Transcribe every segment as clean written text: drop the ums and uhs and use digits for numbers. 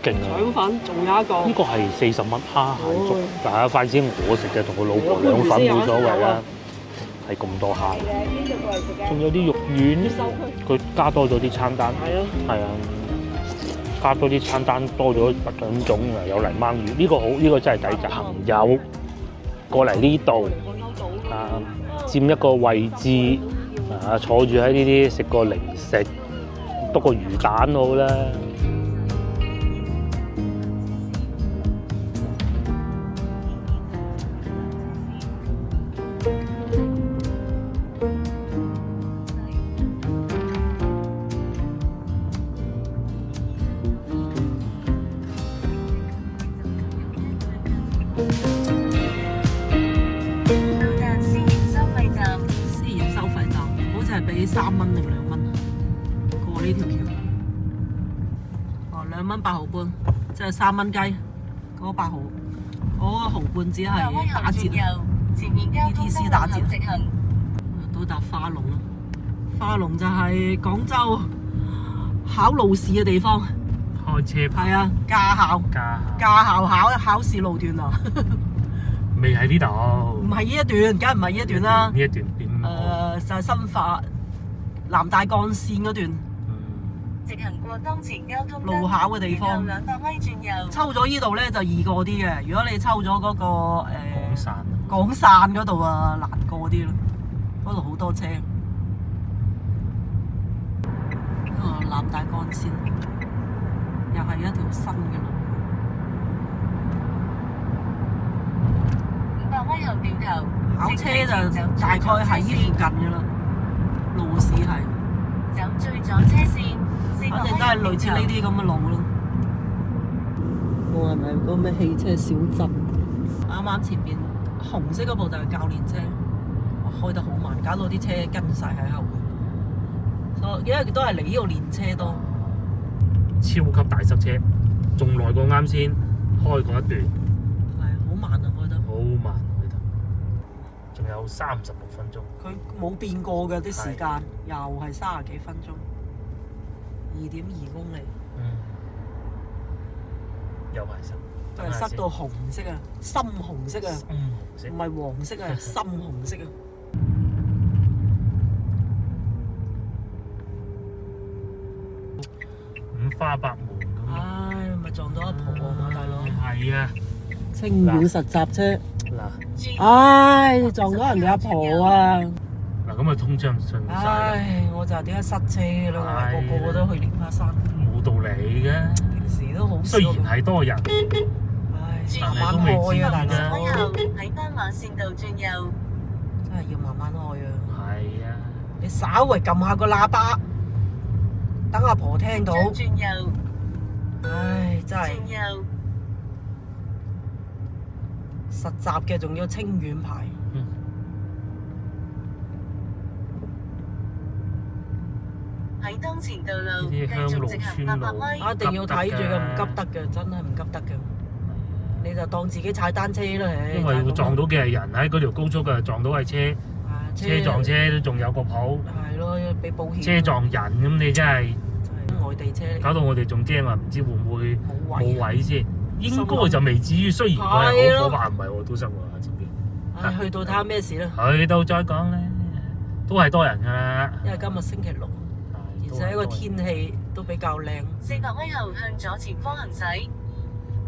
勁啊！腸粉仲有一個，呢個係40蚊蝦蟹粥，但係筷子我食嘅同我老婆我兩份唔知冇所謂啦啊。係咁多蝦，仲有啲肉丸，佢加多咗啲餐單，係啊，係啊，加多啲餐單多咗2種啊，有泥鯭魚，呢個好，呢個真係抵讚。朋友過嚟呢度啊，佔一個位置啊，坐住喺呢啲食個零食，篤個魚蛋好啦。私營收費站，好似係俾3蚊定2蚊過呢條橋。哦，2蚊8毫半，即係3蚊雞。嗰個8毫，嗰個毫半只係打折，ETC 打折。到達花龍啦，花龍就係廣州考路試嘅地方。開車係啊，駕校考試路段啊。未喺呢度，唔係呢一段，梗係唔係呢一段啦。呢一段邊？就係新發南大幹線嗰段路考嘅地方。抽咗呢度咧就易過啲嘅，如果你抽咗嗰個廣汕嗰度啊，難過啲咯。嗰度好多車。南大幹線又係一條新嘅路。考車就大概喺呢附近嘅啦，路試係，反正都係類似呢啲咁嘅路咯。我係咪嗰個咩汽車小鎮？啱啱前邊紅色嗰部就係教練車，開得好慢，搞到啲車跟晒喺後面。因為都係嚟呢度練車多。超級大塞車，仲耐過啱先開嗰一段。係好慢啊，開得。好慢。仲有36分鐘，佢冇變過嘅啲時間，又係30幾分鐘，2.2公里。又係塞，都係塞到紅色啊，深紅色啊，唔係黃色啊，深紅色啊。五花八門咁。唉，咪撞到阿婆啊嘛，大佬。係啊。清遠實習車。唉，撞到人哋阿婆啊！嗱，咁啊通脹順晒。唉，我就係點解塞車啦？個個都去蓮花山。冇道理嘅。平時都好少。雖然係多人，唉，但係慢慢開啊，大佬。喺斑馬線道轉右。真係要慢慢開啊！係啊。你稍為撳下個喇叭，等阿婆聽到。轉右。唉，真係。轉右。實習嘅仲要清遠牌。喺當前道路繼續直行800米。一定要睇住嘅，唔急得嘅，真係唔急得嘅。你就當自己踩單車啦，因為會撞到嘅係人喺嗰條高速嘅，撞到係車，車撞車都仲有個譜。係咯，俾保險。車撞人咁你真係外地車嚟。搞到我哋仲驚話唔知會唔會冇位先。應該就未至於，雖然佢係好火爆，唔係我都塞喎前邊。去到睇下咩事啦。去到再講咧，都係多人㗎啦。因為今日星期6，而且個天氣都比較靚。400米後向左前方行駛。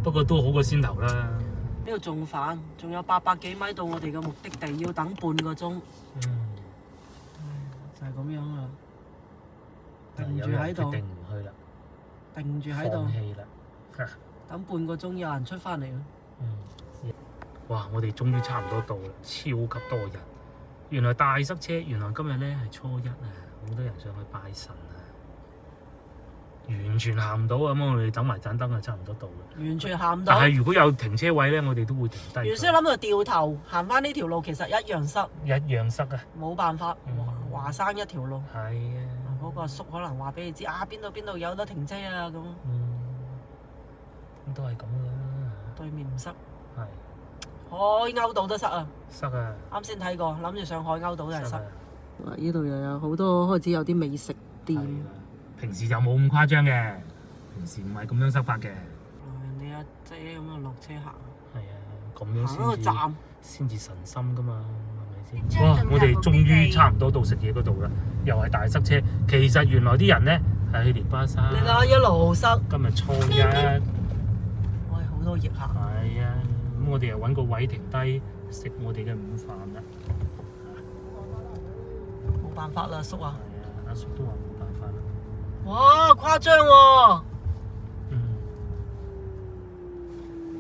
不過都好過先頭啦。呢度仲煩，仲有800幾米到我哋嘅目的地，要等半個鐘。就係咁樣啦。定住喺度。定唔去啦。定住喺度。放棄啦。等半個鐘有人出翻嚟啦。哇！我哋終於差唔多到啦，超級多人。原來大塞車，原來今日咧係初1啊，好多人上去拜神啊，完全行唔到啊！咁我哋等埋盞燈就差唔多到啦。完全行唔到。但係如果有停車位咧，我哋都會停低。原先諗到掉頭行翻呢條路，其實一樣塞。一樣塞啊！冇辦法，華山一條路。係啊。嗰個阿叔可能話俾你知啊，邊度有得停車啊咁。都係咁噶啦。對面唔塞。係。海鷗島都塞啊！塞啊！啱先睇過，諗住上海鷗島都係塞。呢度又有好多開始有啲美食店。平時就冇咁誇張嘅，平時唔係咁樣塞法嘅。姐咁樣落車行。係啊，咁樣行一個先至站，先至神心噶嘛，係咪先？哇！我哋終於差唔多到食嘢嗰度啦，又係大塞車。其實原來啲人咧係去蓮花山。你睇下一路塞。今日初一。喂，好多逆客。係啊，咁我哋又揾個位停低食我哋嘅午飯啦。冇辦法啦，叔啊！係啊，阿叔都話冇辦法啦。哇，誇張喎！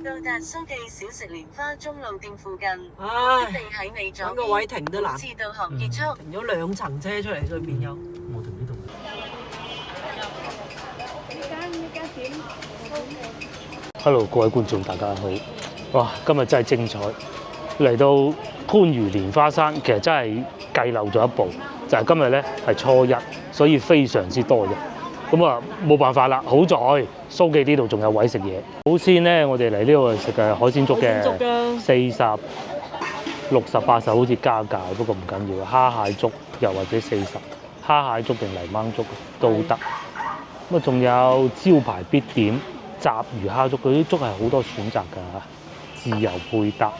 到達蘇記小食蓮花中路店附近，唉，地喺尾左揾個位停都難。至導航結束。停咗2層車出嚟，對面有。我哋呢度。Hello， 各位觀眾大家好。哇，今日真係精彩。嚟到番禺蓮花山，其實真係計漏咗一步，就係今日咧係初一，所以非常之多人。咁啊冇辦法啦，好在蘇記呢度仲有位食嘢。好先咧，我哋嚟呢度食嘅海鮮粥嘅，40、60、80好似加價，不過唔緊要。蝦蟹粥又或者40，蝦蟹粥定泥鯭粥都得。咁啊，仲有招牌必點雜魚蝦粥，嗰啲粥係好多選擇㗎，自由配搭。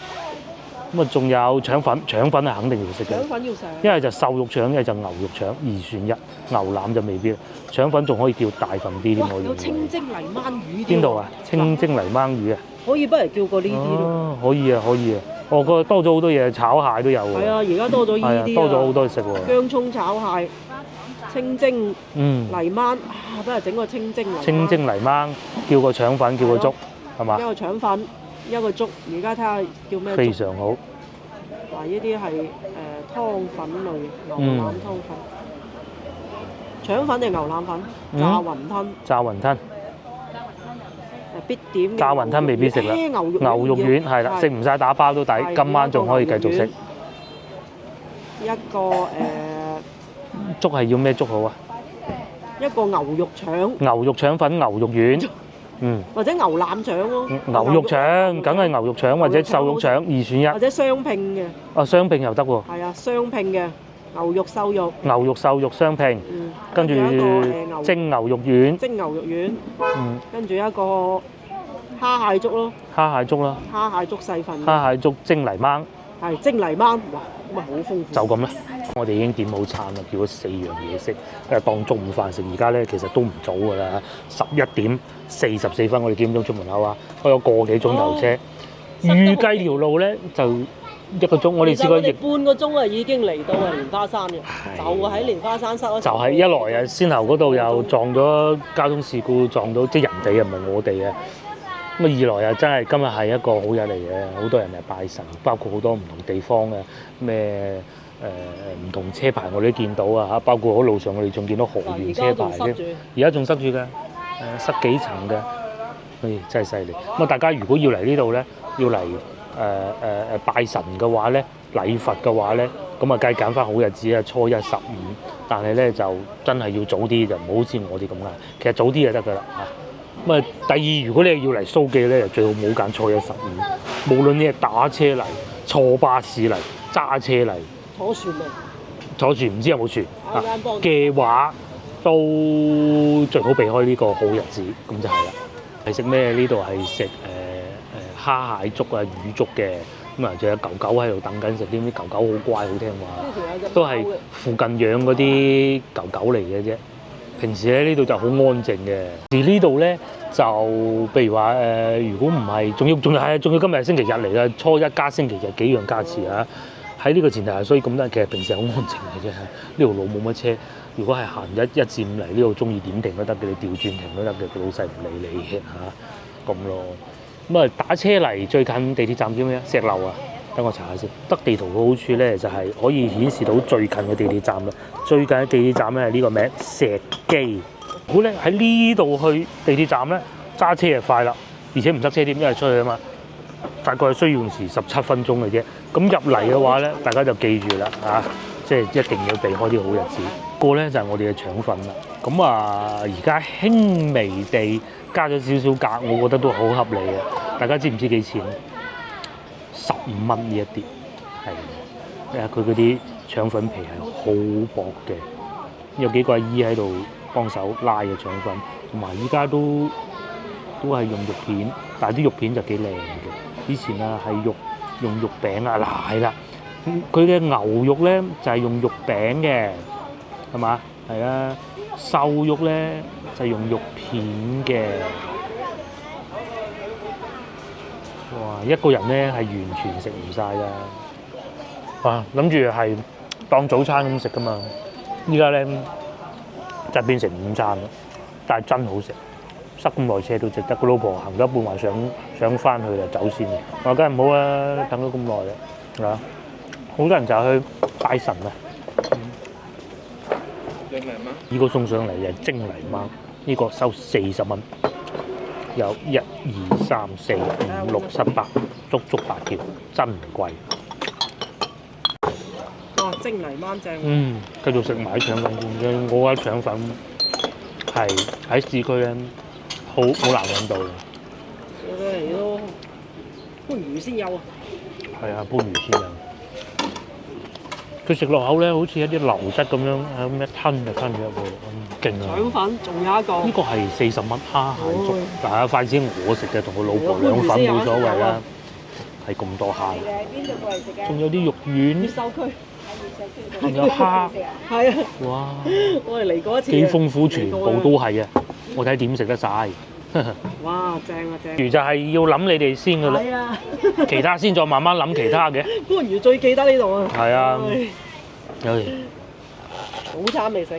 咁啊，仲有腸粉，腸粉係肯定要食嘅。腸粉要食。一係就瘦肉腸，一係就牛肉腸，2選1。牛腩就未必。腸粉仲可以叫大份啲添，我以為。有清蒸泥鯭魚。邊度啊？清蒸泥鯭魚啊？可以不如叫過呢啲咯。哦，可以啊，可以啊。我覺得多咗好多嘢，炒蟹都有喎。係啊，而家多咗呢啲啊。多咗好多嘢食喎。薑葱炒蟹、清蒸泥鯭啊，不如整個清蒸泥鯭。清蒸泥鯭，叫個腸粉，叫個粥，係嘛？一個腸粉，一個粥。而家睇下叫咩粥？非常好。嗱，呢啲係湯粉類牛腩湯粉，腸粉定牛腩粉？炸雲吞。炸雲吞。必點。炸雲吞未必食啦。牛肉丸係啦，食唔晒打包都抵，今晚仲可以繼續食。一個粥係要咩粥好啊？一個牛肉腸。牛肉腸粉、牛肉丸。或者牛腩腸咯。牛肉腸梗係牛肉腸或者瘦肉腸，2選1。或者雙拼嘅。啊，雙拼又得喎。係啊，雙拼嘅牛肉瘦肉。牛肉瘦肉雙拼。跟住蒸牛肉丸。蒸牛肉丸。跟住一個蝦蟹粥咯。蝦蟹粥啦。蝦蟹粥細份。蝦蟹粥蒸泥鯭。係蒸泥鯭，哇，咁啊好豐富。就咁啦。我哋已經點好餐啦，叫咗4樣嘢食，當中午飯食。而家咧其實都唔早㗎啦，11點44分，我哋幾點鐘出門口啊？開咗個幾鐘頭車，預計條路咧就1個鐘。我哋試過半個鐘啊，已經嚟到蓮花山嘅，就喺蓮花山塞咗。就係一來啊，先頭嗰度又撞咗交通事故，撞到即係人哋啊，唔係我哋啊。咁啊，二來啊，真係今日係一個好日嚟嘅，好多人嚟拜神，包括好多唔同地方嘅咩。唔同車牌我哋都見到啊嚇，包括喺路上我哋仲見到河源車牌添，而家仲塞住嘅，塞幾層嘅，真係犀利。咁啊，大家如果要嚟呢度咧，要嚟拜神嘅話咧，禮佛嘅話咧，咁啊梗係揀翻好日子啊，初一15。但係咧就真係要早啲，就唔好好似我哋咁啊。其實早啲就得㗎啦嚇。咁啊，第二如果你要嚟蘇記咧，就最好唔好揀初一15。無論你係打車嚟、坐巴士嚟、揸車嚟。坐船未？坐船唔知有冇船嘅話，都最好避開呢個好日子，咁就係啦。係食咩？呢度係食蝦蟹粥啊、魚粥嘅，咁啊仲有狗狗喺度等緊食添，啲狗狗好乖好聽話，都係附近養嗰啲狗狗嚟嘅啫。平時喺呢度就好安靜嘅。而呢度咧就譬如話如果唔係，仲要今日係星期日嚟啦，初一加星期日幾樣加持啊！喺呢個前提下，所以咁多其實平時好安靜嘅啫。呢條路冇乜車，如果係行1至5嚟呢度，中意點停都得嘅，你調轉停都得嘅，個老細唔理你嘅嚇咁咯。咁啊打車嚟最近地鐵站叫咩啊？石樓啊，等我查下先。得地圖嘅好處咧，就係可以顯示到最近嘅地鐵站啦。最近嘅地鐵站咧係呢個名石基。如果咧喺呢度去地鐵站咧，揸車就快啦，而且唔塞車添，因為出去啊嘛。大概需要用時17分鐘嘅啫。咁入嚟嘅話咧，大家就記住啦嚇，即係一定要避開啲好日子。個咧就係我哋嘅腸粉啦。咁啊，而家輕微地加咗少少價，我覺得都好合理嘅。大家知唔知幾錢？15蚊呢一碟，係佢嗰啲腸粉皮係好薄嘅，有幾個阿姨喺度幫手拉嘅腸粉，同埋依家都都係用肉片，但係啲肉片就幾靚嘅。以前啊係用肉餅啊，嗱係啦，佢嘅牛肉咧就係用肉餅嘅，係嘛？係啊，瘦肉咧就係用肉片嘅。哇！一個人咧係完全食唔晒㗎。哇！諗住係當早餐咁食㗎嘛，依家咧就變成午餐啦。但係真好食，塞咁耐車都值得。個老婆行咗一半話想翻去啦，走先。我話梗係唔好啦，等咗咁耐啦，係嘛？好多人就去拜神啊。蒸泥鯭，呢個送上嚟就係蒸泥鯭，呢個收40蚊，有1、2、3、4、5、6、7、8，足8條，真唔貴。哇！蒸泥鯭正。繼續食埋腸粉先。我覺得腸粉係喺市區咧，好難揾到嘅。我哋嚟都番禺先有啊。係啊，番禺先有。佢食落口咧，好似一啲流質咁樣，係咁一吞就吞咗入去，勁啊！腸粉仲有一個。呢個係40蚊蝦蟹粥，但係筷子我食嘅，同我老婆兩份冇所謂啦。係咁多蝦，仲有啲肉丸。收區。仲有蝦，係啊！哇！我哋嚟過一次，幾豐富，全部都係啊！我睇點食得晒。哇！正啊正！番禺就係要諗你哋先㗎啦，係啊，其他先再慢慢諗其他嘅。番禺最記得呢度啊！係啊，早餐未食。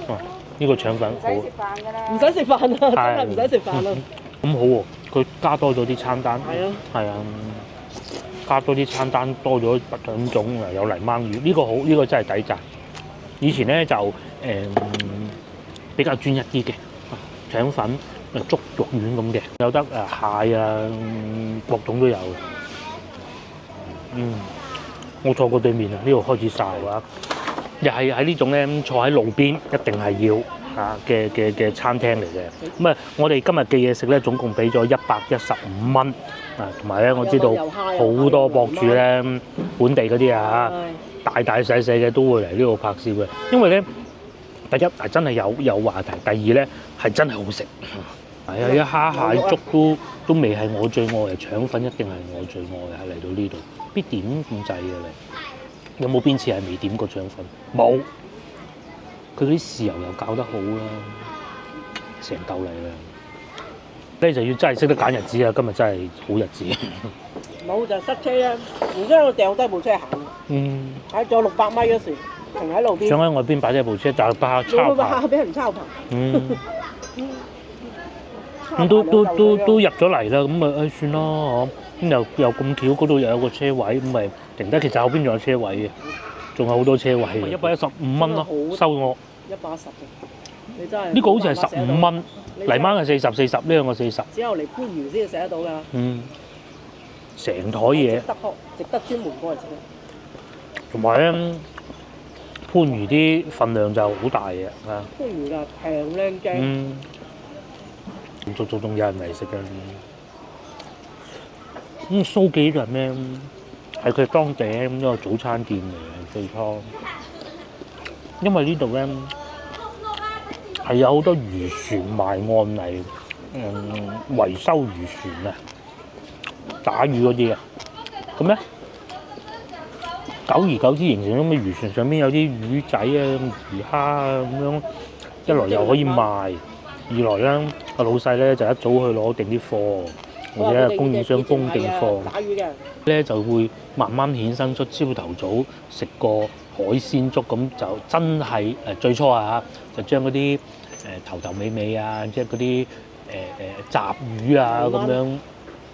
哇！呢個腸粉好，唔使食飯啊！真係唔使食飯啊！咁好喎，佢加多咗啲餐單。係啊，係啊。加多啲餐單，多咗兩種啊，有泥鯭魚，呢個好，呢個真係抵讚。以前咧就比較專一啲嘅，腸粉、粥肉丸咁嘅，有得蟹啊，各種都有。我坐過對面啊，呢度開始曬啊，又係喺呢種咧坐喺路邊一定係要嘅餐廳嚟嘅。咁啊，我哋今日嘅嘢食咧，總共俾咗115蚊。同埋咧，我知道好多博主咧，本地嗰啲啊，大細嘅都會嚟呢度拍攝嘅，因為咧，第一係真係有話題，第二咧係真係好食。係啊，一蝦蟹粥都未係我最愛嘅，腸粉一定係我最愛嘅，係嚟到呢度必點咁滯嘅你。有冇邊次係未點過腸粉？冇。佢啲豉油又搞得好啦，成嚿嚟啦。咧就要真係識得揀日子啊！今日真係好日子。冇就塞車啊！然之後掉低部車行。喺咗600米嗰時，停喺路邊。想喺外邊擺低部車，但係怕抄牌。俾人抄牌。咁都入咗嚟啦，咁咪算咯，咁又咁巧，嗰度又有個車位，咁咪停低。其實後邊仲有車位嘅，仲有好多車位。115蚊咯，收我。110嘅。你真係。呢個好似係15蚊。泥鯭係40，呢兩個40。只有嚟番禺先食得到㗎。成枱嘢。值得專門過嚟食。同埋咧，番禺啲份量就好大嘅，啊。番禺㗎，平靚正。仲有人嚟食嘅。蘇記呢度係咩？係佢當地一個早餐店嚟嘅最初。因為呢度咧。係有好多漁船埋岸嚟，維修漁船啊，打魚嗰啲啊，咁咧久而久之形成咗咩漁船上邊有啲魚仔啊、魚蝦啊咁樣，一來又可以賣，二來咧個老細咧就一早去攞定啲貨，或者係供應商供定貨，打魚嘅咧就會慢慢衍生出朝頭早食個海鮮粥，咁就真係最初啊就將嗰啲頭尾啊，即係嗰啲雜魚啊咁樣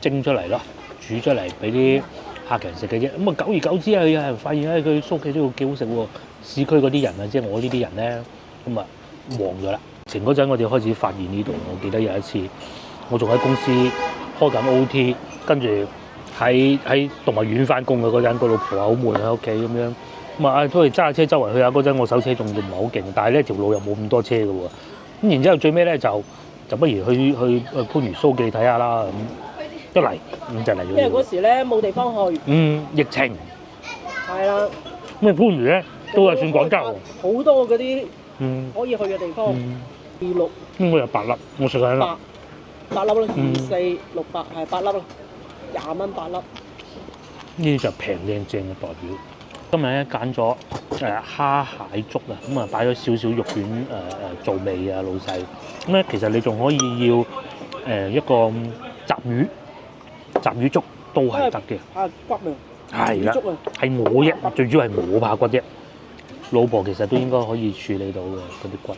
蒸出嚟咯，煮出嚟俾啲客人食嘅啫。咁啊久而久之啊，有人發現咧佢蘇記呢度幾好食喎。市區嗰啲人啊，即係我呢啲人咧，咁啊旺咗啦。前嗰陣我哋開始發現呢度，我記得有一次我仲喺公司開緊 OT， 跟住喺動物園翻工嘅嗰陣，個老婆話好悶喺屋企咁樣，咁啊都係揸下車周圍去下。嗰陣我手車仲唔係好勁，但係呢條路又冇咁多車嘅喎。咁然之後最尾咧就不如去番禺蘇記睇下啦。咁一嚟咁就嚟咗。因為嗰時咧冇地方去。疫情。係啦。咁啊番禺咧都係算廣州。好多嗰啲可以去嘅地方。26。應該有8粒，我食緊啦。8粒啦嗯，2、4、600係8粒啦，20蚊8粒。呢啲就平靚正嘅代表。今日咧揀咗蝦蟹粥啊，咁啊擺咗少少肉丸做味啊，老細。咁咧其實你仲可以要一個雜魚粥都係得嘅。啊骨啊！係啦魚粥啊！係我啫，最主要係我怕骨啫。老婆其實都應該可以處理到嘅嗰啲骨，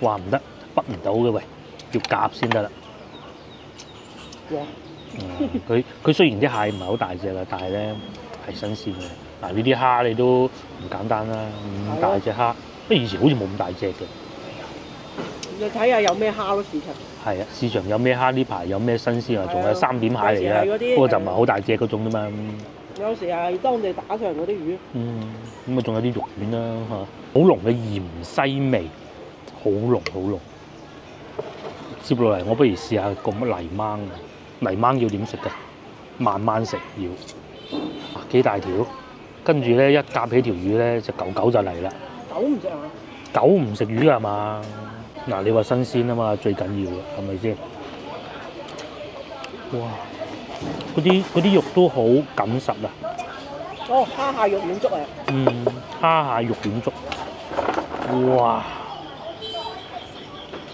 話唔得，滗唔到嘅喂，要夾先得啦。哇！佢雖然啲蟹唔係好大隻啦，但係咧係新鮮嘅。嗱呢啲蝦你都唔簡單啦，咁大隻蝦，不過以前好似冇咁大隻嘅。你睇下有咩蝦咯，市場。係啊，市場有咩蝦呢排有咩新鮮啊？仲有三點蟹嚟有時係嗰嘅，啲不過就唔係好大隻嗰種啫嘛。有時係當地打上嚟嗰啲魚。咁啊仲有啲肉丸啦嚇，好濃嘅芫茜味，好濃好濃。接落嚟我不如試下個泥鯭啊！泥鯭要點食㗎？慢慢食要，幾大條，跟住咧一夾起條魚咧，隻狗狗就嚟啦。狗唔食啊？狗唔食魚㗎嘛？嗱，你話新鮮啊嘛，最緊要嘅係咪先？哇！嗰啲肉都好緊實啊！哦，蝦蟹肉丸粥啊！蝦蟹肉丸粥，哇！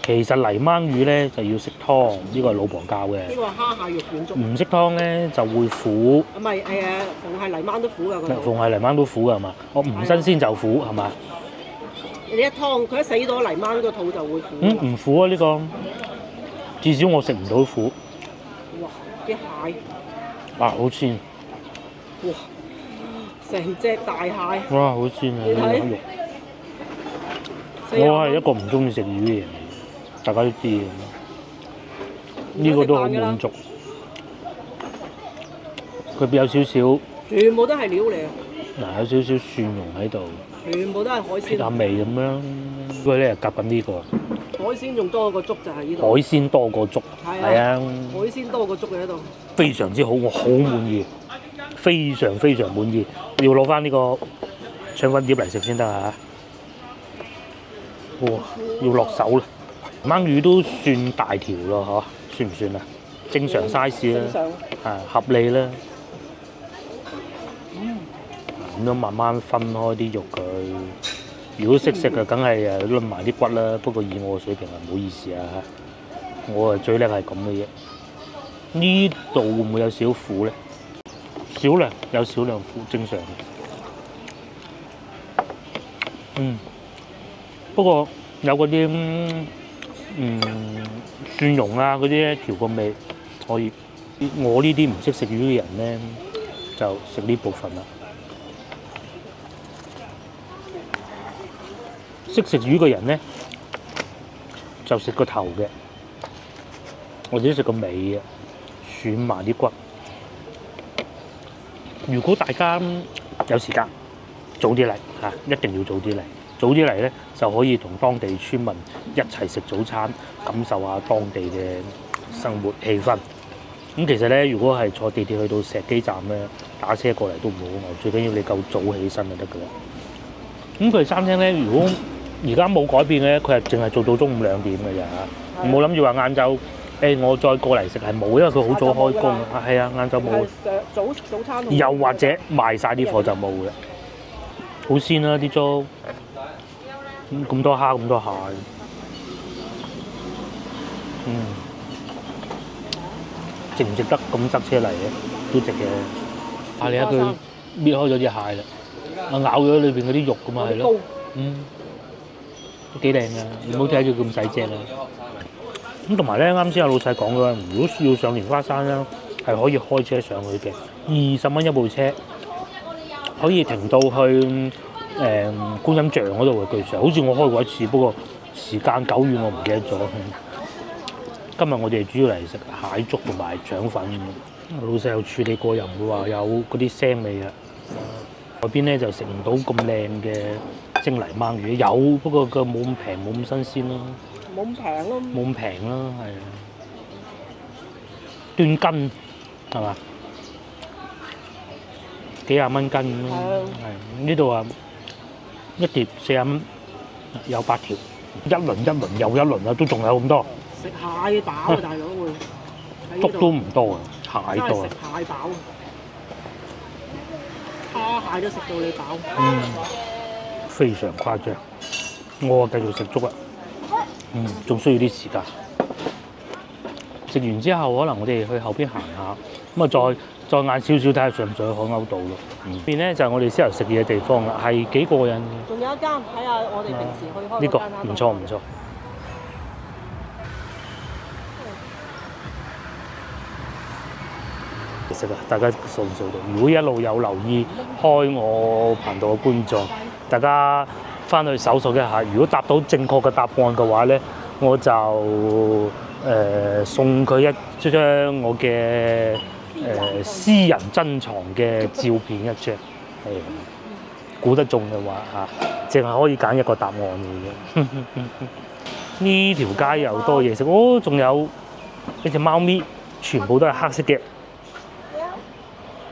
其實泥鯭魚咧就要識湯，呢個係老婆教嘅。呢個係蝦蟹肉丸粥。唔識湯咧就會苦。唔係逢係泥鯭都苦㗎嗰度。逢係泥鯭都苦㗎係嘛？我唔新鮮就苦係嘛？你一湯，佢一死咗泥鯭個肚就會苦。唔苦啊呢個，至少我食唔到苦。哇！啲蟹。哇！好鮮。哇！成隻大蟹。哇！好鮮啊！你睇呢個肉。我係一個唔中意食魚嘅人，大家都知嘅。呢個都好滿足。佢有少少。全部都係料嚟啊！嗱，有少少蒜蓉喺度。全部都係海鮮。撇下味咁樣。佢咧夾緊呢個。海鮮仲多過粥就係呢度。海鮮多過粥。係啊。海鮮多過粥嘅喺度。非常之好，我好滿意，非常非常滿意。要攞翻呢個腸粉碟嚟食先得嚇。哇！要落手啦。鯭魚都算大條咯，嗬？算唔算啊？正常 size 啦。正常。合理啦。咁樣慢慢分開啲肉佢。如果識食啊，梗係攆埋啲骨啦。不過以我嘅水平啊，唔好意思啊，我最叻係咁嘅啫。呢度會唔會有少苦咧？少量有少量苦，正常嘅。不過有嗰啲蒜蓉啊嗰啲咧調個味可以。我呢啲唔識食魚嘅人咧，就食呢部分啦。識食魚嘅人咧，就食個頭嘅，或者食個尾嘅，選埋啲骨。如果大家有時間，早啲嚟嚇，一定要早啲嚟。早啲嚟咧，就可以同當地村民一齊食早餐，感受下當地嘅生活氣氛。咁其實咧，如果係坐地鐵去到石基站咧，打車過嚟都唔好餓，最緊要你夠早起身就得㗎啦。咁佢餐廳咧，如果而家冇改變嘅，佢係淨係做到中午2點嘅咋嚇，冇諗住話晏晝，我再過嚟食係冇，因為佢好早開工。係啊，晏晝冇。早餐。又或者賣晒啲貨就冇嘅，好鮮啦啲粥，咁多蝦咁多蟹，值唔值得咁塞車嚟嘅？都值嘅。你睇佢搣開咗啲蟹啦，咬咗裏邊嗰啲肉咁嘛係咯。都幾靚啊！你唔好睇佢咁細隻啦。咁同埋咧，啱先阿老細講嘅，如果要上蓮花山咧，係可以開車上去嘅，20蚊一部車，可以停到去觀音像嗰度嘅據說，好似我開過一次，不過時間久遠，我唔記得咗。今日我哋主要嚟食蟹粥同埋腸粉，老細又處理過，又唔會話有嗰啲腥味啊。外邊咧就食唔到咁靚嘅蒸泥鯭魚，有不過佢冇咁平，冇咁新鮮咯。冇咁平咯。冇咁平咯，係啊。斷斤係嘛？幾廿蚊斤咁咯。係呢度啊，一碟40蚊，有8條，一輪又一輪啊，都仲有咁多。食蟹飽啊，大佬會。粥都唔多啊，蟹多啊真係食。蟹飽啊！蝦蟹都食到你飽。非常誇張。我繼續食粥啦。仲需要啲時間。食完之後，可能我哋去後邊行下，咁啊再晏少少睇下上唔上去海鷗島咯。邊咧就係我哋先頭食嘢嘅地方啦，係幾過癮嘅。仲有一間，睇下我哋平時去開呢個嗰間唔錯唔錯。其實啊，大家數唔數到？如果一路有留意開我頻道嘅觀眾，大家翻去搜索一下，如果答到正確嘅答案嘅話咧，我就送佢一張我嘅私人珍藏嘅照片一張。估得中嘅話淨係可以揀一個答案嘅啫。呢條街又多嘢食，仲有一隻貓咪，全部都係黑色嘅。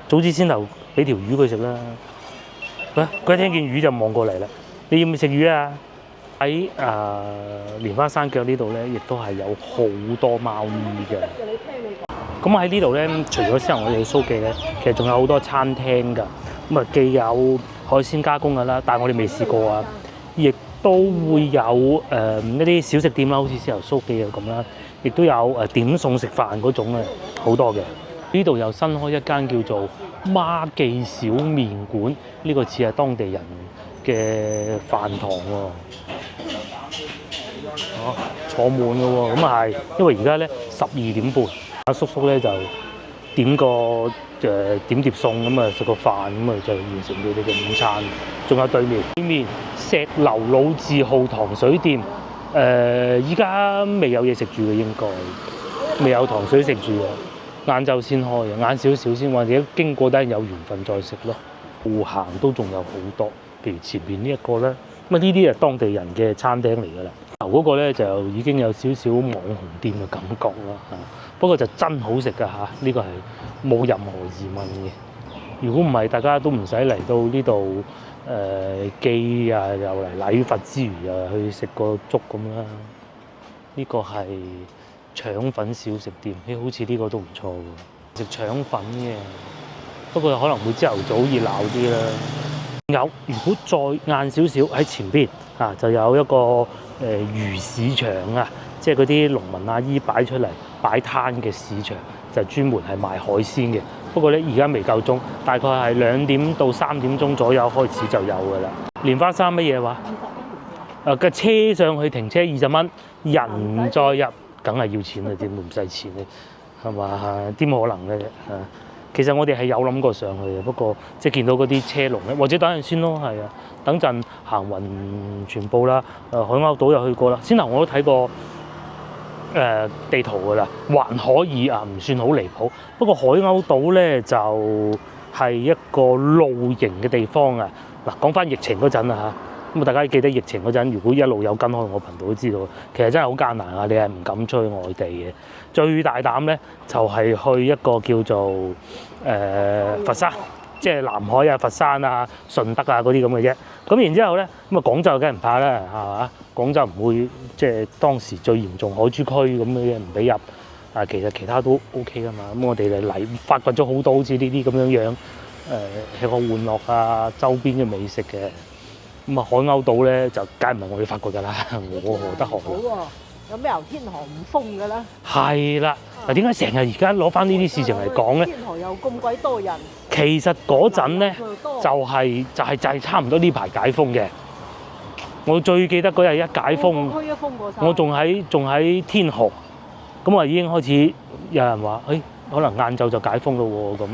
早知先頭俾條魚佢食啦。佢一聽見魚就望過嚟啦。你要唔要食魚啊？喺蓮花山腳呢度咧，亦都係有好多貓咪嘅。咁喺呢度咧，除咗先頭我哋去蘇記咧，其實仲有好多餐廳㗎。咁啊，既有海鮮加工㗎啦，但係我哋未試過啊。亦都會有一啲小食店啦，好似先頭蘇記啊咁啦，亦都有點餸食飯嗰種啊，好多嘅。呢度又新開一間叫做孖記小麵館，呢個似係當地人嘅飯堂喎。坐滿嘅喎，咁啊係，因為而家咧12點半，阿叔叔咧就點個點碟餸咁啊，食個飯咁啊，就完成佢哋嘅午餐。仲有對面石樓老字號糖水店，依家未有嘢食住嘅，應該未有糖水食住嘅。晏晝先開嘅，晏少少先，或者經過得有緣分再食咯。路行都仲有好多，譬如前面呢一個咧，咁啊呢啲係當地人嘅餐廳嚟㗎啦。頭嗰個咧就已經有少少網紅店嘅感覺啦，不過就真好食㗎嚇，呢個係冇任何疑問嘅。如果唔係，大家都唔使嚟到呢度寄啊，又嚟禮佛之餘啊，去食個粥咁啦。呢個係腸粉小食店，好似呢個都唔錯喎，食腸粉嘅，不過可能會朝頭早熱鬧啲啦。有，如果再晏少少喺前邊就有一個魚市場啊，即係嗰啲農民阿姨擺出嚟擺攤嘅市場，就專門係賣海鮮嘅。不過咧，而家未夠鐘，大概係2點到3點鐘左右開始就有㗎啦。蓮花山乜嘢話？20蚊。嘅車上去停車20蚊，人再入梗係要錢啦，點會唔使錢咧？係嘛？點可能咧？其實我哋係有諗過上去嘅，不過即係見到嗰啲車龍咧，或者等陣先咯，係啊，等陣行勻全部啦。海鷗島又去過啦，先頭我都睇過地圖㗎啦，還可以啊，唔算好離譜。不過海鷗島咧就係一個露營嘅地方啊。嗱，講翻疫情嗰陣啊嚇，咁啊大家記得疫情嗰陣，如果一路有跟開我頻道都知道，其實真係好艱難啊！你係唔敢出去外地嘅。最大膽咧就係去一個叫做佛山，即係南海啊、佛山啊、順德啊嗰啲咁嘅啫。咁然之後咧，咁啊廣州梗係唔怕啦，係嘛？廣州唔會即係當時最嚴重海珠區咁嘅嘢唔俾入。其實其他都 OK 噶嘛。咁我哋嚟發掘咗好多好似呢啲咁樣吃喝玩樂啊、周邊嘅美食嘅。咁啊海鷗島咧就梗係唔係我哋發掘㗎啦，我何德何能？有咩由天河唔封嘅咧？係啦，嗱點解成日而家攞翻呢啲事情嚟講咧？天河又咁鬼多人。其實嗰陣咧就係差唔多呢排解封嘅。我最記得嗰日一解封，我仲喺天河，咁啊已經開始有人話，可能晏晝就解封咯喎，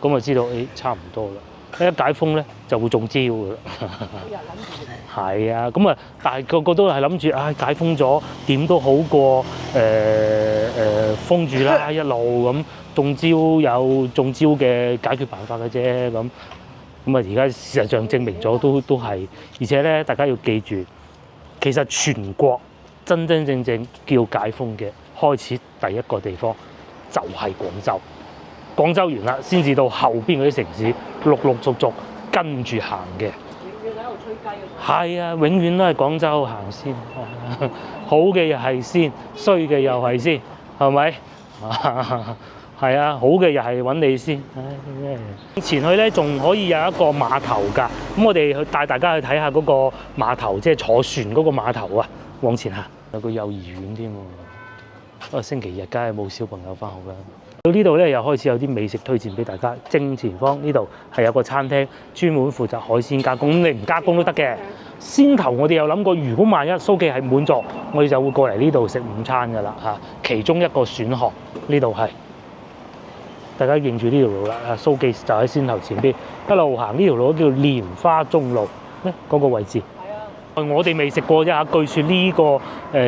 咁就知道差唔多啦。一解封咧就會中招㗎啦。係啊，咁啊，但係個個都係諗住，解封咗點都好過封住啦，一路咁中招有中招嘅解決辦法嘅啫，咁啊而家事實上證明咗都係，而且咧大家要記住，其實全國真真正正叫解封嘅開始第一個地方就係廣州。廣州完啦，先至到後邊嗰啲城市陸陸續續跟住行嘅。永遠喺度吹雞嘅。係啊，永遠都係廣州行先，好嘅又係先，衰嘅又係先，係咪？係啊，好嘅又係揾你先。前去咧仲可以有一個碼頭㗎，咁我哋去帶大家去睇下嗰個碼頭，即係坐船嗰個碼頭啊。往前行，有個幼兒園添喎。星期日梗係冇小朋友返學啦。到呢度咧又開始有啲美食推薦俾大家。正前方呢度係有個餐廳，專門負責海鮮加工，你唔加工都得嘅。先頭我哋有諗過，如果萬一蘇記係滿座，我哋就會過嚟呢度食午餐㗎啦嚇。其中一個選項呢度係。大家認住呢條路啦，蘇記就喺先頭前邊，一路行呢條路叫蓮花中路，咧嗰個位置。係啊，我哋未食過啫嚇，據說呢個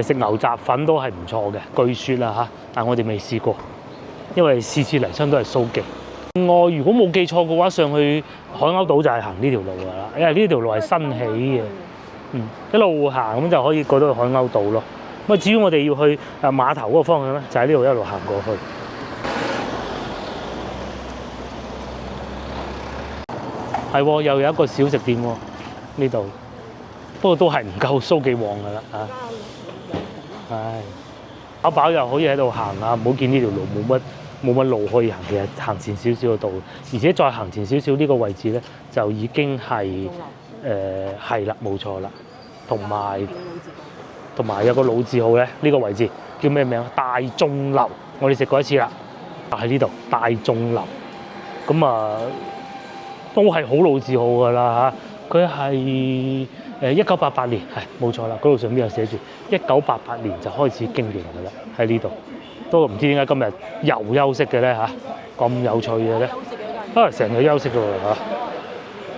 食牛雜粉都係唔錯嘅，據說啦嚇，但我哋未試過，因為次次嚟親都係蘇記。我如果冇記錯嘅話，上去海鷗島就係行呢條路㗎啦，因為呢條路係新起嘅，一路行咁就可以過到去海鷗島咯。咁啊，至於我哋要去碼頭嗰個方向咧，就喺呢度一路行過去。係喎，又有一個小食店喎，呢度，不過都係唔夠蘇記旺㗎啦嚇。唉，飽飽又可以喺度行啊，唔好見呢條路冇乜路可以行，其實行前少少就到，而且再行前少少呢個位置咧，就已經係係啦，冇錯啦，同埋有個老字號咧，呢個位置叫咩名？大眾樓，我哋食過一次啦，喺呢度大眾樓，咁啊。都係好老字號㗎啦嚇，佢係1988年，係冇錯啦，嗰度上邊有寫住1988年就開始經營㗎啦，喺呢度。都唔知點解今日又休息嘅咧嚇，咁有趣嘅咧，成日休息㗎喎嚇。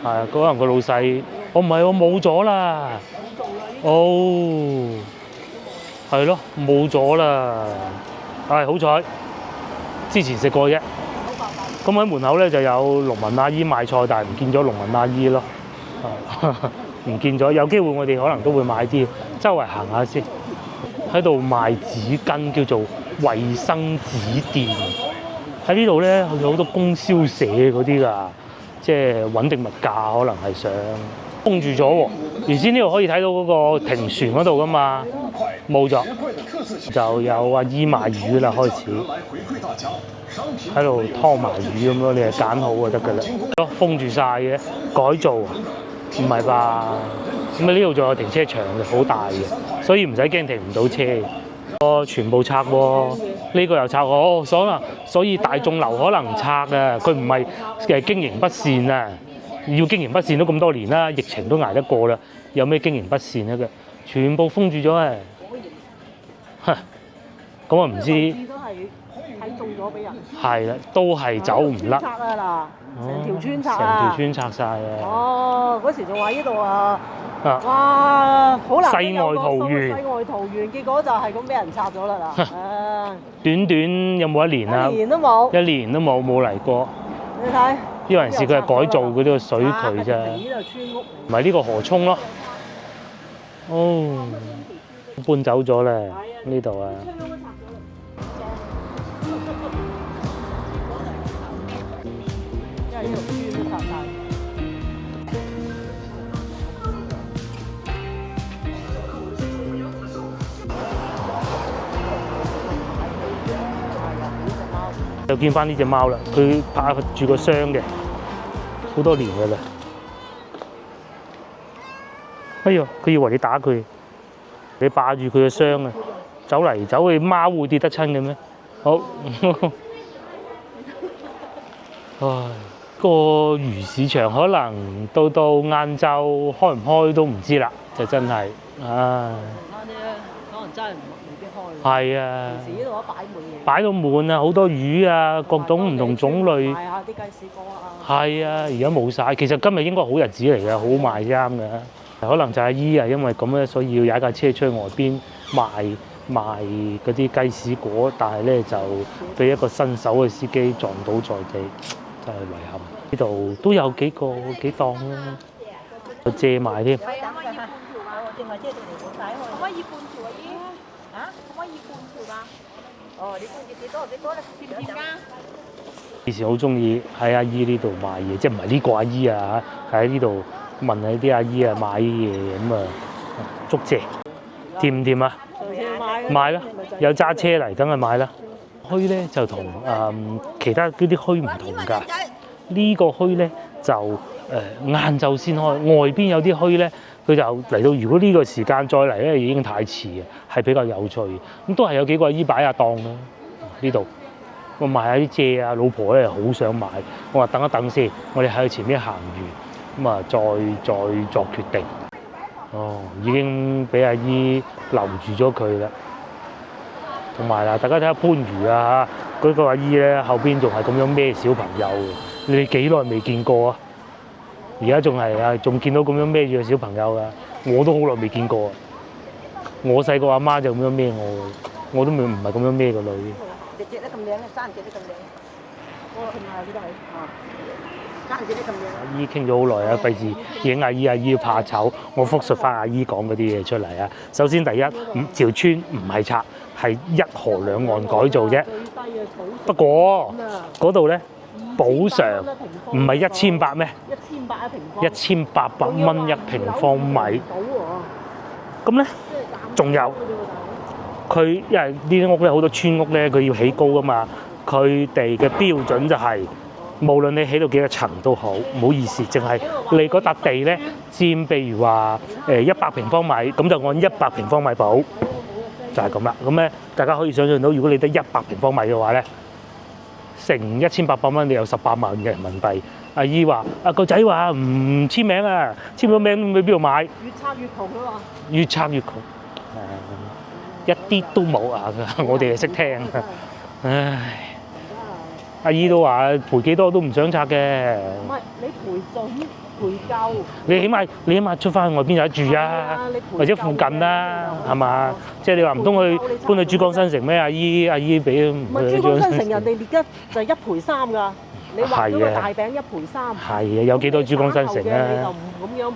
係啊，可能個老細，我唔係我冇咗啦，哦，係咯，冇咗啦，係好彩，之前食過啫。咁喺門口咧就有農民阿姨賣菜，但係唔見咗農民阿姨咯，唔見咗。有機會我哋可能都會買啲，周圍行下先。喺度賣紙巾，叫做衛生紙店。喺呢度咧有好多供銷社嗰啲㗎，即係穩定物價，可能係想封住咗喎。原先呢度可以睇到嗰個停船嗰度㗎嘛，冇咗，就有阿姨賣魚啦，開始。喺度劏埋魚咁咯，你係揀好就得㗎啦。封住晒嘅，改造唔係吧？咁啊呢度仲有停車場嘅，好大嘅，所以唔使驚停唔到車。全部拆喎，呢個又拆喎，所以大眾樓可能拆啊，佢唔係經營不善啊，要經營不善都咁多年啦，疫情都捱得過啦，有咩經營不善啊？佢全部封住咗啊！咁啊唔知。睇中咗俾人，係啦，都係走唔甩。拆啊嗱，成條村拆啊！成條村拆晒啊！哦，嗰時仲話呢度啊，哇，好難世外桃源，世外桃源，結果就係咁俾人拆咗啦嗱。短短有冇一年啊？一年都冇，一年都冇嚟過。你睇，呢個人士佢係改造嗰啲個水渠啫。呢度村屋，唔係呢個河涌咯。哦，搬走咗咧，呢度啊。呢條村都拆晒。又見翻呢隻貓啦，佢拍住個箱嘅，好多年㗎啦。哎呀，佢以為你打佢，你霸住佢個箱啊！走嚟走去，貓會跌得親嘅咩？好。唉。個魚市場可能到晏晝開唔開都唔知啦，就真係，唉。可能真係未必開。係啊。平時呢度都擺滿嘢。擺到滿啊，好多魚啊，各種唔同種類。賣下啲雞屎果啊。係啊，而家冇晒。其實今日應該好日子嚟嘅，好賣啱嘅。可能就係阿姨啊，因為咁咧，所以要踩架車出去外邊賣嗰啲雞屎果，但係咧就俾一個新手嘅司機撞倒在地。真係遺憾，呢度都有幾檔啦，有借賣添。可唔可以半條啊？定係借到嚟冇曬？可唔可以半條嗰啲？啊？可唔可以半條啊？哦，你半條幾多咧？掂唔掂㗎？以前好中意喺阿姨呢度買嘢，即係唔係呢個阿姨啊？喺呢度問下啲阿姨啊買嘢咁啊，捉借，掂唔掂啊？買啦，有揸車嚟，梗係買啦。墟咧就同其他嗰啲墟唔同㗎。呢個墟咧就晏晝先開，外邊有啲墟咧佢就嚟到。如果呢個時間再嚟咧，已經太遲啊，係比較有趣嘅。咁都係有幾個阿姨擺下檔啦，呢度我賣下啲蔗啊，老婆咧好想買，我話等一等先，我哋喺前面行完，咁啊再作決定。哦，已經俾阿姨留住咗佢啦。同埋啦，大家睇下番禺啊，嗰個阿姨咧後邊仲係咁樣孭小朋友嘅，你哋幾耐未見過啊？而家仲係啊，仲見到咁樣孭住個小朋友㗎，我都好耐未見過啊！我細個阿媽就咁樣孭我都唔係咁樣孭個女。隻隻都咁靚，生隻都咁靚。我同埋呢度係生隻都咁靚。阿姨傾咗好耐啊，費事影阿姨怕醜，我複述翻阿姨講嗰啲嘢出嚟啊。首先第一，條村唔係拆，係一河兩岸改造啫。不過嗰度咧補償唔係1800咩？1800蚊一平方米。咁咧仲有佢，因為呢啲屋咧好多村屋咧，佢要起高噶嘛，佢哋嘅標準就係、無論你起到幾多層都好，唔好意思，淨係你嗰笪地咧佔，譬如話100平方米，咁就按100平方米補，就係咁啦。咁咧大家可以想象到，如果你得100平方米嘅話咧，乘1800蚊，你有18萬嘅人民幣。阿姨話：個仔話唔簽名啊，簽咗名去邊度買？越拆越窮啊嘛！越拆越窮，一啲都冇啊！我哋係識聽，唉。阿姨都話賠幾多都唔想拆嘅。唔係你賠準賠夠。你起碼出翻去外邊有得住啊，或者附近啦，係嘛？即係你話唔通去搬去珠江新城咩？阿姨俾唔係珠江新城，人哋而家就1賠3㗎。你畫咗個大餅1賠3。係啊，有幾多珠江新城啊？你就唔咁樣賠。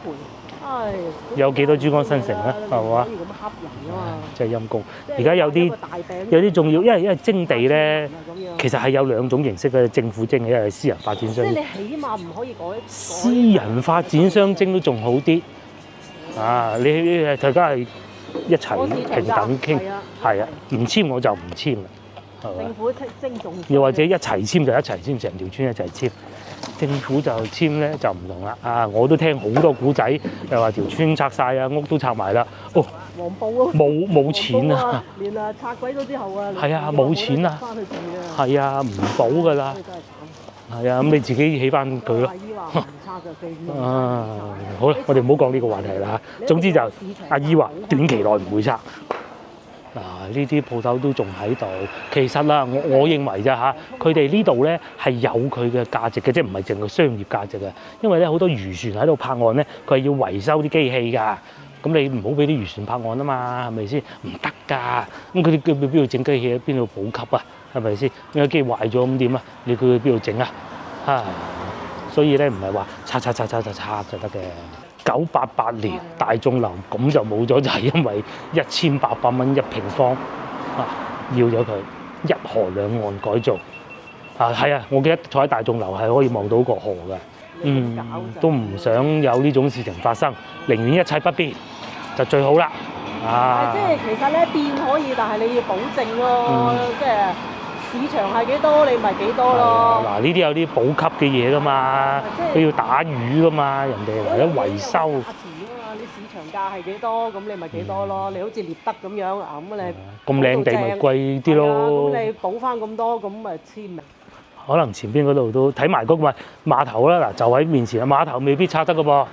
唉。有幾多珠江新城啊？係嘛？可以咁恰人㗎嘛？真係陰公。而家有啲仲要，因為徵地咧，其實係有2種形式嘅，政府徵嘅，一係私人發展商。即係你起碼唔可以改。私人發展商徵都仲好啲。啊，你大家係一齊平等傾，係啊，唔簽我就唔簽啦。政府徵仲。又或者一齊簽就一齊簽，成條村一齊簽。政府就簽咧就唔同啦。啊，我都聽好多古仔，又話條村拆晒啊，屋都拆埋啦。哦，黃埔咯。冇錢啊！連拆鬼咗之後啊。係啊，冇錢啊。翻去住啊。係啊，唔保㗎啦。真係慘。係啊，咁你自己起翻佢咯。阿姨話唔拆就4年。啊，好啦，我哋唔好講呢個話題啦。總之就阿姨話短期內唔會拆。嗱，呢啲鋪頭都仲喺度。其實啦，我認為啫嚇，佢哋呢度咧係有佢嘅價值嘅，即係唔係淨係商業價值嘅。因為咧好多漁船喺度泊岸咧，佢係要維修啲機器㗎。咁你唔好俾啲漁船泊岸啊嘛，係咪先？唔得㗎。咁佢哋去邊度整機器？喺邊度補給啊？係咪先？個機壞咗咁點啊？你佢去邊度整啊？啊！所以咧唔係話拆就得嘅。988年大眾樓咁就冇咗，就係因為1800蚊一平方啊，要咗佢一河兩岸改造啊，係啊，我記得坐喺大眾樓係可以望到個河嘅，都唔想有呢種事情發生，寧願一切不變就最好啦啊！即係其實咧變可以，但係你要保證咯，即係市場係幾多，你咪幾多咯。嗱，呢啲有啲補給嘅嘢㗎嘛，佢要打魚㗎嘛，人哋為咗維修。你市場價係幾多，咁你咪幾多咯。你好似獵德咁樣啊，咁你咁靚地咪貴啲咯。咁你補翻咁多，咁咪簽名。可能前邊嗰度都睇埋嗰個碼頭啦，嗱就喺面前啊，碼頭未必拆得㗎噃。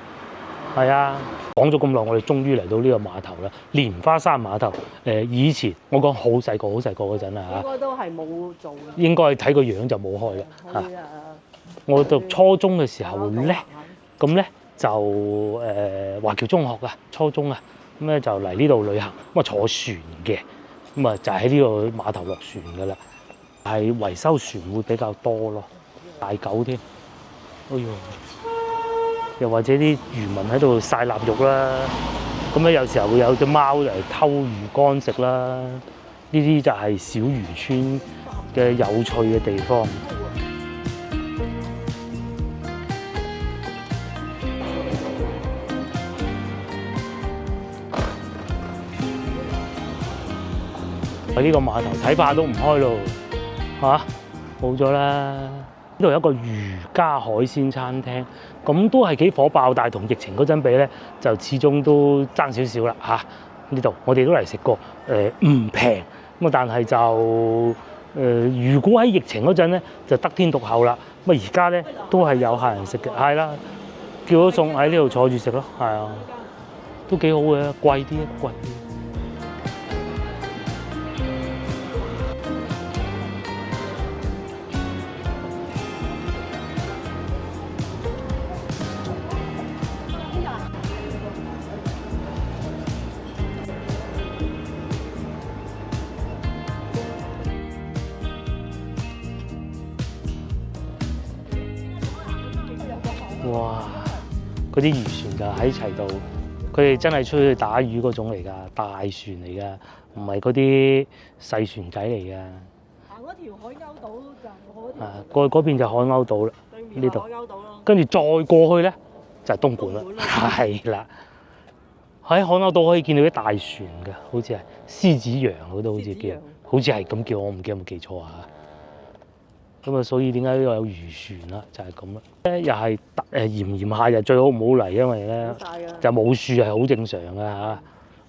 係啊，講咗咁耐，我哋終於嚟到呢個碼頭啦，蓮花山碼頭。以前我講好細個嗰陣啊嚇，應該都係冇做嘅。應該睇個樣就冇開啦嚇。我讀初中嘅時候咧，咁咧就華僑中學啊，初中啊，咁咧就嚟呢度旅行，咁啊坐船嘅，咁啊就喺呢個碼頭落船噶啦，係維修船會比較多咯，大狗添，哎呦！又或者啲漁民喺度曬臘肉啦，咁咧有時候會有隻貓嚟偷魚乾食啦，呢啲就係小漁村嘅有趣嘅地方。喺呢個碼頭睇怕都唔開咯，嚇冇咗啦。呢度有一個瑜伽海鮮餐廳，咁都係幾火爆，但係同疫情嗰陣比咧，就始終都爭少少啦嚇。呢度我哋都嚟食過，唔平咁啊，但係就如果喺疫情嗰陣咧，就得天獨厚啦。咁啊而家咧都係有客人食嘅，係啦，叫咗餸喺呢度坐住食咯，係啊，都幾好嘅，貴啲。哇！嗰啲漁船就喺齊度，佢哋真係出去打魚嗰種嚟㗎，大船嚟㗎，唔係嗰啲細船仔嚟㗎。行嗰條海鷗島就啊，過去嗰邊就海鷗島啦，呢度海鷗島咯。跟住再過去咧就係東莞啦，係啦。喺海鷗島可以見到啲大船㗎，好似係獅子洋嗰度，好似叫，好似係咁叫，我唔記得有冇記錯啊。咁啊，所以點解呢度有漁船啦？就係咁啦。咧又係炎夏日最好唔好嚟，因為咧就冇樹係好正常㗎嚇，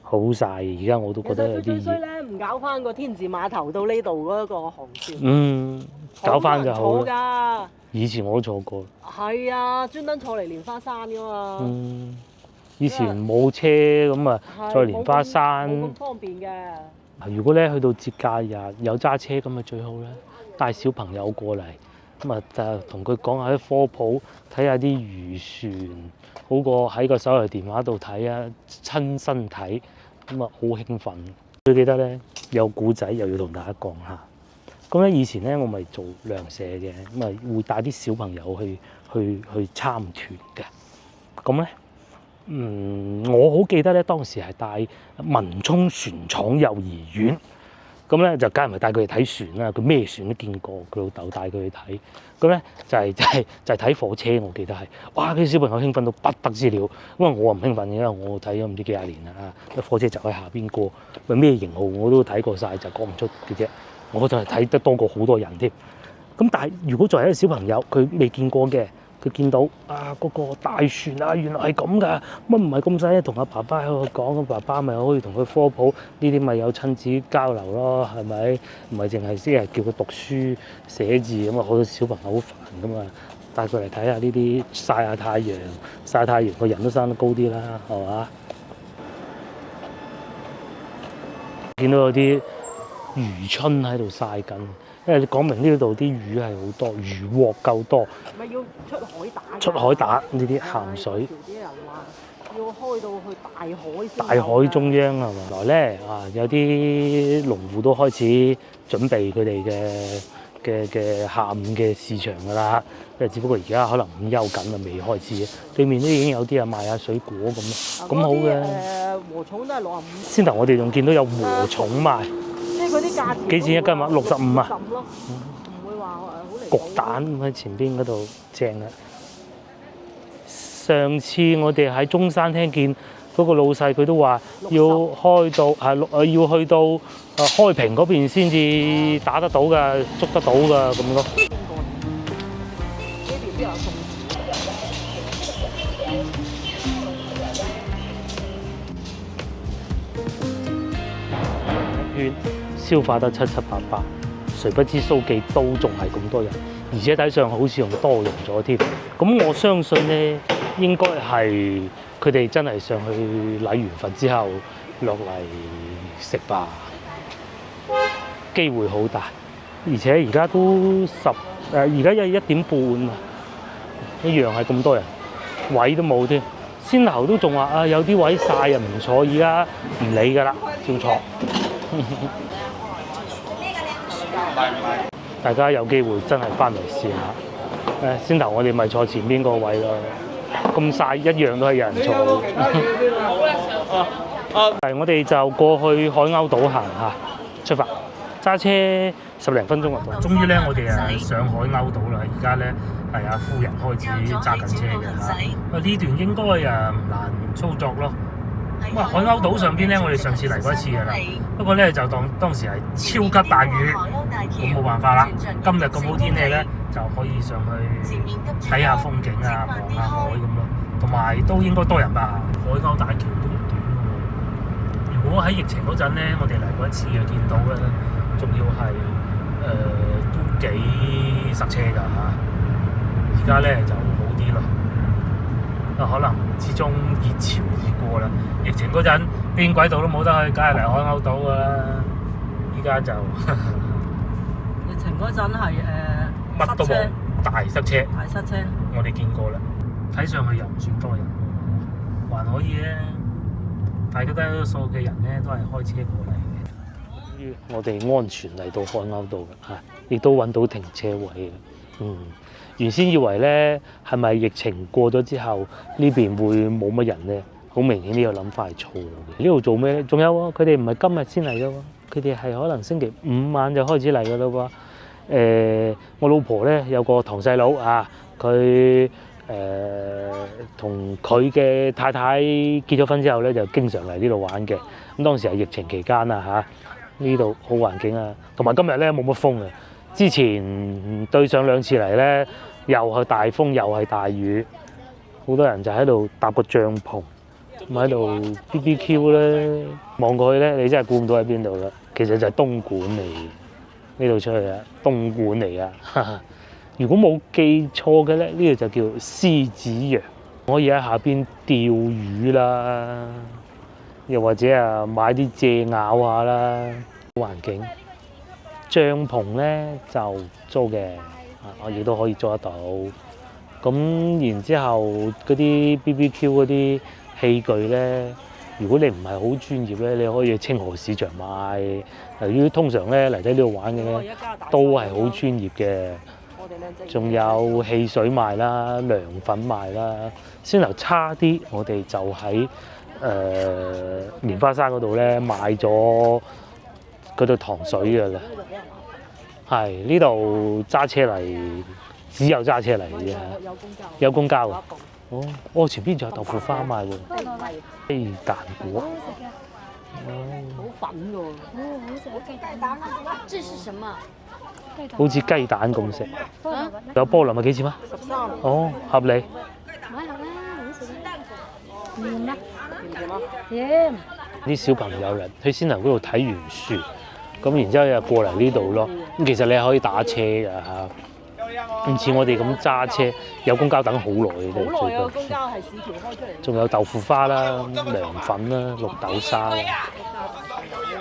好曬。而家我都覺得有啲熱。咧唔搞翻個天字碼頭到呢度嗰個航船。搞翻就好啦。㗎。以前我都坐過。係啊，專登坐嚟蓮花山㗎嘛。以前冇車咁啊，再蓮花山。冇咁方便嘅。如果咧去到節假日有揸車咁啊最好啦。帶小朋友過嚟，咁啊就同佢講下啲科普，睇下啲漁船，好過喺個手提電話度睇啊，親身睇，咁啊好興奮。最記得咧有古仔又要同大家講下。咁咧以前咧我咪做糧社嘅，咁啊會帶啲小朋友去參團嘅。咁咧，我好記得咧當時係帶文沖船廠幼兒園。咁咧就梗係唔係帶佢哋睇船啦，佢咩船都見過，佢老豆帶佢去睇。咁咧就係睇火車，我記得係，哇！啲小朋友興奮到不得之了。因為我唔興奮嘅，因為我睇咗唔知幾廿年啦啊，火車就喺下邊過，咩型號我都睇過晒，就講唔出嘅啫。我就係睇得多過好多人添。咁但係如果作為一個小朋友，佢未見過嘅，佢見到啊嗰個大船啊，原來係咁㗎，乜唔係咁使？同阿爸爸喺度講，咁爸爸咪可以同佢科普，呢啲咪有親子交流咯，係咪？唔係淨係先係叫佢讀書寫字咁啊，好多小朋友好煩㗎嘛，帶佢嚟睇下呢啲，曬下太陽，曬太陽個人都生得高啲啦，係嘛？見到有啲漁春喺度曬緊。因為你講明呢度啲魚係好多，魚獲夠多。咪要出海打？出海打呢啲鹹水。啲人話要開到去大海先。大海中央係嘛？來咧有啲農戶都開始準備佢哋嘅下午嘅市場㗎啦。因為只不過而家可能午休緊啊，未開始。對面都已經有啲賣下水果咁咯，咁好嘅。禾蟲都係65。先頭我哋仲見到有禾蟲賣。即係嗰啲價錢幾錢一斤啊？65啊！唔會話好離譜。焗蛋喺前邊嗰度正啊！上次我哋喺中山廳見嗰個老細，佢都話要開到要去到開平嗰邊先至打得到㗎，捉得到㗎咁咯。呢邊都有餸。圈消化得七七八八，誰不知蘇記都仲係咁多人，而且睇上好似仲多人咗添。咁我相信咧，應該係佢哋真係上去禮完佛之後落嚟食吧，機會好大。而且而家都而家有1點半啊，一樣係咁多人，位都冇添。先頭都仲話有啲位曬啊唔坐，而家唔理㗎啦，照坐。大家有機會真係翻嚟試下。先頭我哋咪坐前邊個位咯，咁曬一樣都係有人坐。我哋就過去海鷗島行下，出發，揸車10零分鐘就到。終於咧，我哋上海鷗島啦！而家咧係阿夫人開始揸緊車嘅嚇。呢段應該唔難操作咯。咁啊，海鷗島上邊咧，我哋上次嚟過一次㗎啦。不過咧就當時係超級大雨，咁冇辦法啦。今日咁好天氣咧，就可以上去睇下風景啊，望下海咁咯。同埋都應該多人吧。海鷗大橋都唔短喎。如果喺疫情嗰陣咧，我哋嚟過一次就見到咧，仲要係都幾塞車㗎嚇。而家咧就好啲咯。可能始終熱潮已過啦，疫情嗰陣邊軌道都冇得去，梗係嚟海鷗島㗎啦。依家就疫情嗰陣係乜都冇，大塞車。大塞車。我哋見過啦，睇上去又唔算多人，還可以咧。大家多數嘅人咧都係開車過嚟嘅。我哋安全嚟到海鷗島嘅嚇，亦都揾到停車位嘅。原先以為咧係咪疫情過咗之後呢邊會冇乜人咧？好明顯呢個諗法係錯嘅。呢度做咩咧？仲有喎，佢哋唔係今日先嚟嘅喎，佢哋係可能星期五晚就開始嚟嘅啦喎。我老婆咧有個堂細佬啊，佢同佢嘅太太結咗婚之後咧，就經常嚟呢度玩嘅。咁當時係疫情期間啊嚇，呢度好環境啊，同埋今日咧冇乜風啊。之前對上兩次嚟咧，又係大風又係大雨，好多人就喺度搭個帳篷，咁喺度 BBQ 咧。望過去咧，你真係估唔到喺邊度啦。其實就係東莞嚟嘅，呢度出去啊，東莞嚟啊。如果冇記錯嘅咧，呢度就叫獅子洋，可以喺下邊釣魚啦，又或者啊買啲蔗咬下啦，好環境。帳篷咧就租嘅，我亦都可以租得到。咁然之後嗰啲 BBQ 嗰啲器具咧，如果你唔係好專業咧，你可以去清河市場買。由於通常咧嚟喺呢度玩嘅咧，都係好專業嘅。仲有汽水賣啦、涼粉賣啦。先頭差啲，我哋就喺蓮花山嗰度咧買咗嗰度糖水㗎啦。係呢度揸車嚟，只有揸車嚟嘅啫。有公交啊！哦，前邊仲有豆腐花賣喎，雞蛋果。好粉喎！好食，雞蛋啊！這是什麼？好似雞蛋咁食。有菠蘿咪幾錢啊？13。哦，合理。買下啦，好食啊！甜啦，甜。啲小朋友嚟去仙樓嗰度睇完樹，咁然之後又過嚟呢度咯。咁其實你係可以打車㗎嚇，唔似我哋咁揸車，有公交等好耐嘅啫。好耐啊！公交係市橋開出嚟。仲有豆腐花啦、涼粉啦、綠豆沙啦，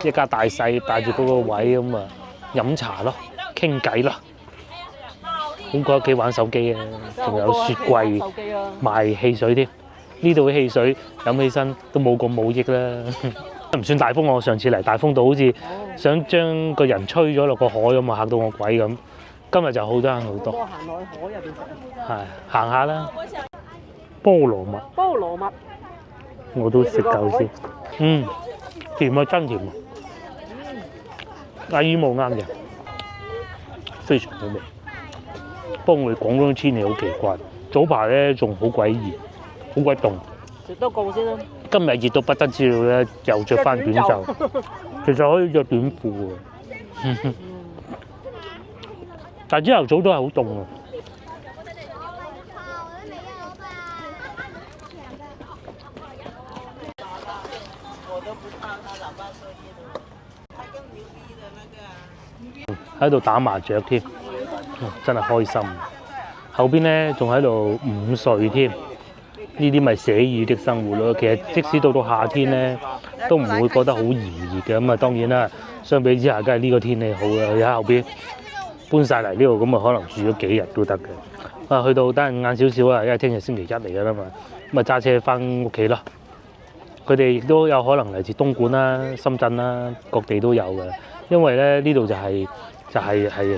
一家大細帶住嗰個位咁啊，飲茶咯，傾偈咯，好過屋企玩手機啊！仲有雪櫃賣汽水添，呢度嘅汽水飲起身都冇咁冇益啦。唔算大風，我上次嚟大風到好似想將個人吹咗落個海咁啊，嚇到我鬼咁。今日就好多人好多。行落去海入邊食。係行下啦。菠蘿蜜。菠蘿蜜。我都食夠先。甜啊，真甜啊！阿姨冇啱嘅，非常好味。不過我哋廣東天氣好奇怪，早排咧仲好鬼熱，好鬼凍。食多個先啦。今日熱到不得之了咧，又着翻短袖，其實可以着短褲喎。但係朝頭早都係好凍啊！喺度打麻雀添，真係開心。後邊咧仲喺度午睡添。呢啲咪寫意的生活咯。其實即使到夏天咧，都唔會覺得好炎熱嘅。咁啊，當然啦，相比之下，梗係呢個天氣好啦。佢喺後邊搬晒嚟呢度，咁啊可能住咗幾日都得嘅。啊，去到等陣晏少少啊，因為聽日星期一嚟㗎啦嘛，咁啊揸車翻屋企咯。佢哋亦都有可能嚟自東莞啦、深圳啦，各地都有嘅。因為咧呢度就係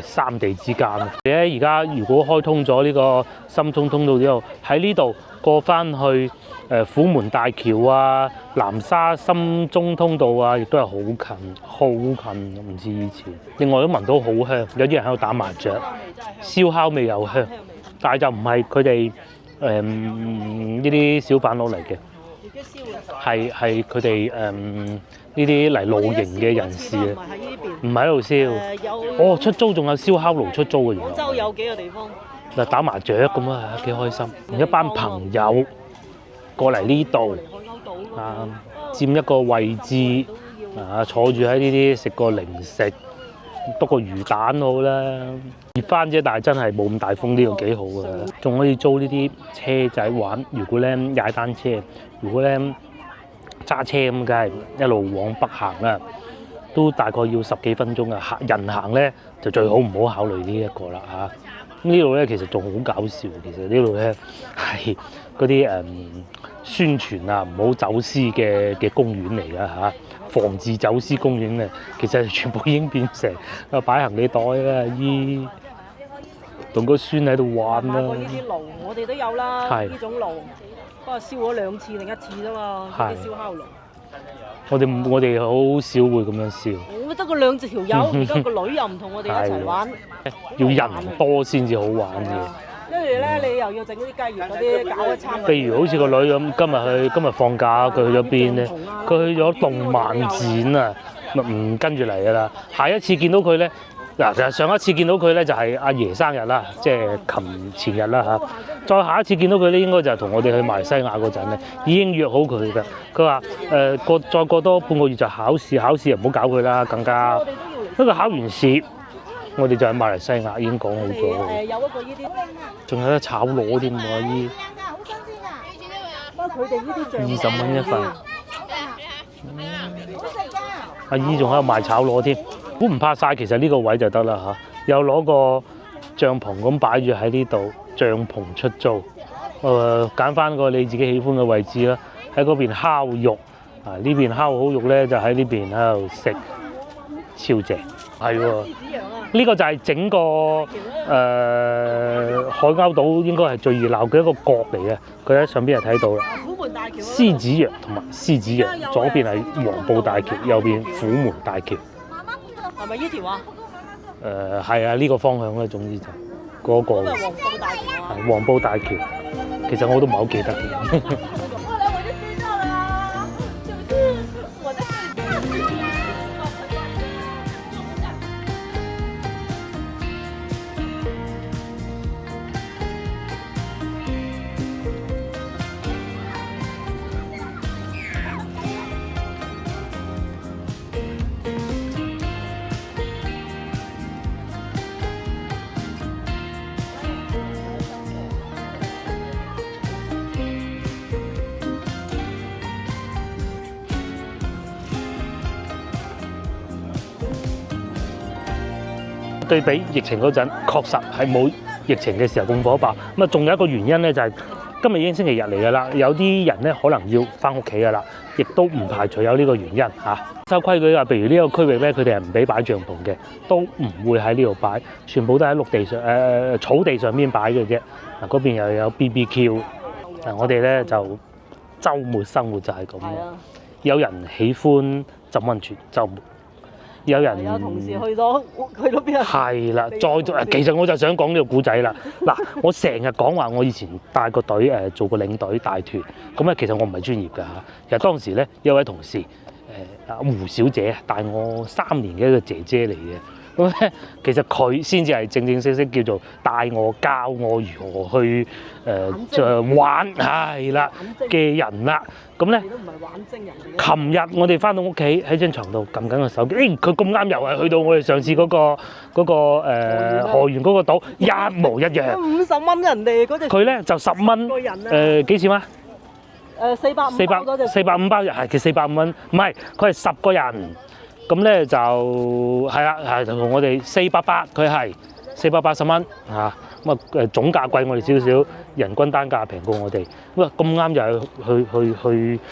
三地之間。你咧而家如果開通咗呢個深中通道之後，喺呢度過翻去虎門大橋啊、南沙深中通道啊，亦都係好近，唔似以前。另外都聞到好香，有啲人喺度打麻雀，燒烤味又香，但係就唔係佢哋呢啲小販攞嚟嘅，係佢哋呢啲嚟露營嘅人士啊，唔係喺度燒。哦，出租仲有燒烤爐出租嘅，原來。廣州有幾個地方。嗱，打麻雀咁啊，幾開心。一班朋友過嚟呢度啊，佔一個位置啊，坐住喺呢啲食個零食，篤個魚蛋好啦。熱翻啫，但係真係冇咁大風，呢個幾好啊！仲可以租呢啲車仔玩。如果咧踩單車，如果咧揸車咁，梗係一路往北行啦，都大概要10幾分鐘啊。人行咧就最好唔好考慮呢一個啦嚇。呢度咧其實仲好搞笑，其實呢度咧係嗰啲宣傳啊唔好走私嘅公園嚟㗎嚇，防治走私公園嘅，其實全部已經變成擺行李袋啦，依同個孫喺度玩啦。呢啲爐我哋都有啦，係呢種爐，不過燒咗2次定1次啫嘛，啲燒烤爐。我哋好少會咁樣燒。我得個2條友，而家個女又唔同我哋一齊玩，要人多先至好玩嘅。跟住咧，你又要整啲雞翼嗰啲搞一餐。譬如好似個女咁，今日放假，佢去咗邊咧？佢去咗動漫展啊，唔跟住嚟㗎啦。下一次見到佢咧，嗱，上一次見到佢咧就係阿爺生日啦，即係前日啦嚇。再下一次見到佢咧，應該就係同我哋去馬來西亞嗰陣咧，已經約好佢㗎。佢話再過多半個月就考試又唔好搞佢啦，更加。不過考完試，我哋就喺馬來西亞已經講好咗。有一個呢啲，仲有得炒螺添喎，依不過佢哋呢啲20蚊一份。阿姨仲喺度賣炒螺添，估唔怕曬，其實呢個位就得啦嚇。又攞個帳篷咁擺住喺呢度，帳篷出租。揀翻個你自己喜歡嘅位置啦。喺嗰邊烤肉，啊呢邊烤好肉咧就喺呢邊喺度食，超正。係喎，呢個就係整個海鷗島應該係最熱鬧嘅一個角嚟嘅。佢喺上邊就睇到啦。獅子洋同埋獅子洋，左邊係黃埔大橋，右邊虎門大橋。係咪呢條啊？係啊，呢個方向咧，總之就嗰個。黃埔大橋啊！係黃埔大橋，其實我都唔係好記得嘅。對比疫情嗰陣，確實係冇疫情嘅時候咁火爆。咁啊，仲有一個原因咧，就係今日已經星期日嚟㗎啦。有啲人咧可能要翻屋企㗎啦，亦都唔排除有呢個原因嚇。收規矩啊，譬如呢個區域咧，佢哋係唔俾擺帳篷嘅，都唔會喺呢度擺，全部都喺陸地上草地上面擺嘅啫。嗱，嗰邊又有 BBQ。嗱，我哋咧就週末生活就係咁。有人喜歡浸溫泉，週末。有同事去到邊啊？係啦，其實我就想講呢個古仔啦。嗱，我成日講話我以前帶個隊做個領隊帶團，咁咧其實我唔係專業㗎嚇。其實當時咧有位同事阿胡小姐帶我3年嘅一個姐姐嚟嘅。咁咧其實佢先至係正正式式叫做帶我教我如何去玩係啦嘅人啦。咁咧，琴日我哋翻到屋企喺張床度撳緊個手機，佢咁啱又係去到我哋上次嗰個河源嗰個島，一模一樣。50蚊人哋嗰隻。佢咧就10蚊，幾錢啊？450包係佢450蚊，唔係佢係10個人。咁咧就係啦，係同我哋480，佢係480蚊嚇。咁啊總價貴我哋少少，人均單價平過我哋。咁啊咁啱又去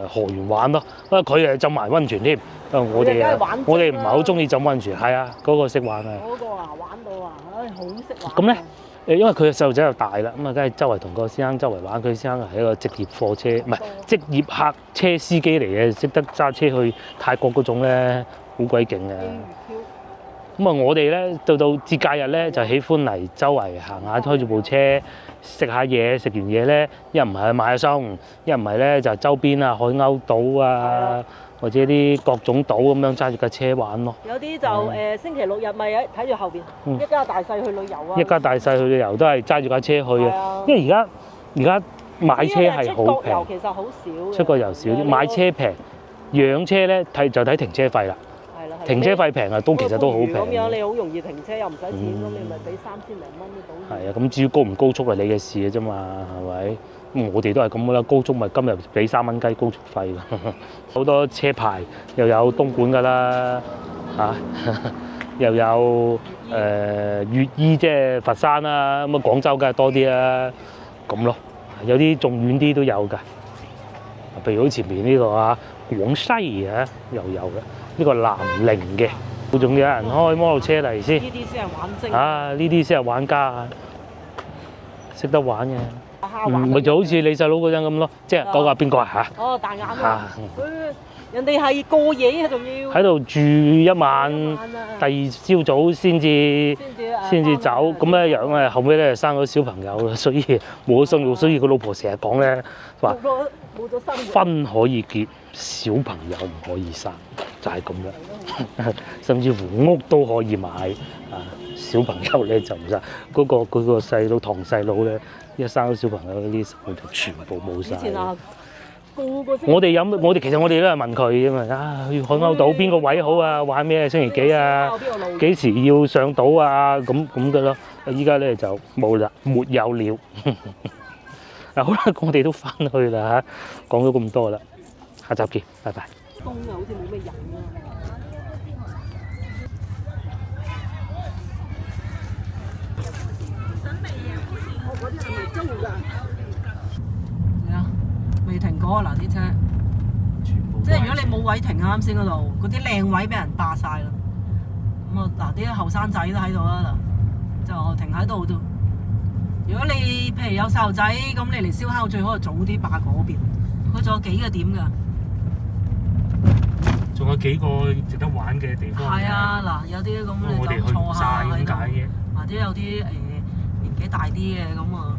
河源玩咯。因為佢誒浸埋溫泉添。我哋唔係好中意浸溫泉。係啊，嗰個識玩啊。嗰個啊玩到啊，唉好識玩。咁咧因為佢嘅細路仔又大啦，咁啊梗係周圍同個先生周圍玩。佢先生係一個職業貨車，唔係職業客車司機嚟嘅，識得揸車去泰國嗰種咧，好鬼勁啊！咁啊，我哋咧到節假日咧就喜歡嚟周圍行下，開住部車食下嘢，食完嘢咧一唔係去買下餸，一唔係咧就周邊啊海鷗島啊，或者啲各種島咁樣揸住架車玩咯。有啲就星期六日咪睇住後邊，一家大細去旅遊啊。一家大細去旅遊都係揸住架車去啊，因為而家買車係好平，其實好少。出國遊少啲，買車平，養車咧就睇停車費啦。係啦，停車費平啊，其實都好平。咁樣你好容易停車又唔使錢，咁你咪俾3000零蚊都到。係啊，咁至於高唔高速係你嘅事嘅啫嘛，係咪？咁我哋都係咁噶啦，高速咪今日俾3蚊雞高速費啦。好多車牌又有東莞噶啦，嚇、又有粵醫即係佛山啦，咁啊廣州梗係多啲啦，咁咯。有啲仲遠啲都有㗎，譬如好前面呢個啊廣西啊又有嘅，呢個南寧嘅，仲有人開摩托車嚟先。呢啲先係玩精。啊，呢啲先係玩家啊，識得玩嘅。咪就好似你細佬嗰陣咁咯，即係嗰個係邊個啊嚇？哦，大眼啊！人哋係過夜啊，仲要喺度住一晚，第二朝早先至走，咁咧樣啊後尾咧生咗小朋友啦，所以冇咗生育，所以佢老婆成日講咧話冇咗生育，婚可以結，小朋友唔可以生，就係咁樣。甚至乎屋都可以買，啊小朋友咧就唔生。嗰個細佬堂細佬咧，一生咗小朋友啲生活就全部冇晒。我哋其實我哋都係問佢啫嘛，啊去海鷗島邊個位好啊？玩咩星期幾啊？幾時要上島啊？咁嘅咯。依家咧就冇啦，沒有了。嗱好啦，我哋都翻去啦嚇，講咗咁多啦，下集見，拜拜。東啊，好似冇咩人啊。嗰啲係咪租㗎？係啊，未停過嗱啲車，即係如果你冇位停啱先嗰度，嗰啲靚位俾人霸晒啦。咁啊嗱，啲後生仔都喺度啦，嗱就停喺度度。如果你譬如有細路仔，咁你嚟燒烤最好就早啲霸嗰邊，佢仲有幾個點㗎。仲有幾個值得玩嘅地方。係啊，嗱有啲咁你就坐下喺度，或者有啲年紀大啲嘅咁啊，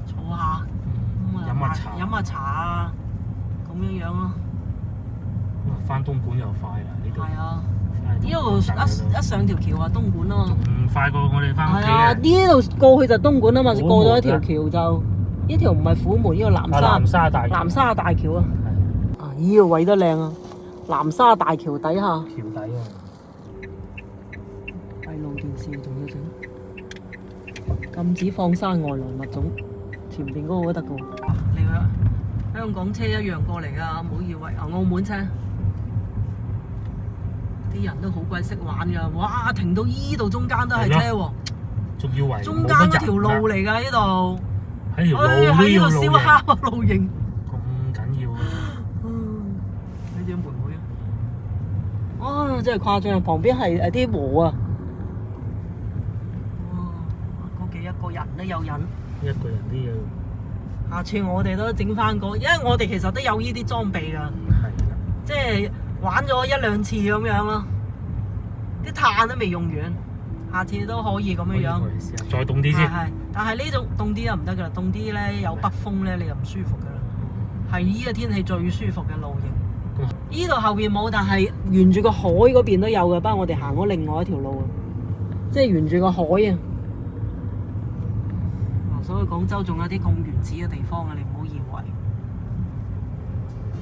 坐下咁啊飲下茶啊，咁樣樣咯。翻東莞又快啦呢度。係啊，呢度一上條橋啊，東莞啊嘛。唔快過我哋翻屋企係啊，呢度過去就東莞啊嘛，過咗一條橋就呢條唔係虎門，呢個南沙大橋啊。啊，呢個位都靚啊！南沙大橋底下，橋底啊，閉路電視仲要整，禁止放生外來物種，前邊嗰個都得㗎喎。你話香港車一樣過嚟㗎，唔好以為澳門車，啲人都好鬼識玩㗎，哇！停到依度中間都係車喎，仲要圍中間嗰條路嚟㗎呢度，喺條路呢喺度燒烤露營。咁緊要啊！呢啲妹妹啊，哦，真係誇張，旁邊係啲禾啊，嗰幾一個人都有癮，一個人都有。下次我哋都整翻個，因為我哋其實都有呢啲裝備㗎，係啦，即係玩咗1、2次咁樣咯，啲炭都未用完，下次都可以咁樣樣。再凍啲先。係，但係呢種凍啲就唔得㗎啦，凍啲咧有北風咧，你就唔舒服㗎啦。係呢個天氣最舒服嘅露營。呢度後邊冇，但係沿住個海嗰邊都有嘅。不過我哋行咗另外一條路啊，即係沿住個海啊。所以廣州仲有啲咁原始嘅地方啊，你唔好以為，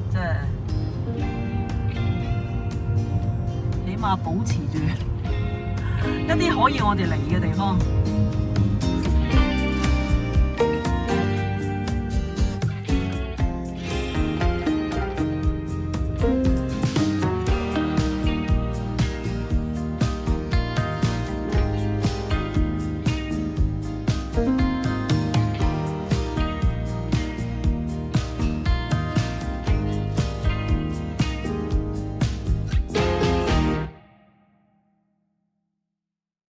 即係起碼保持住一啲可以我哋嚟嘅地方。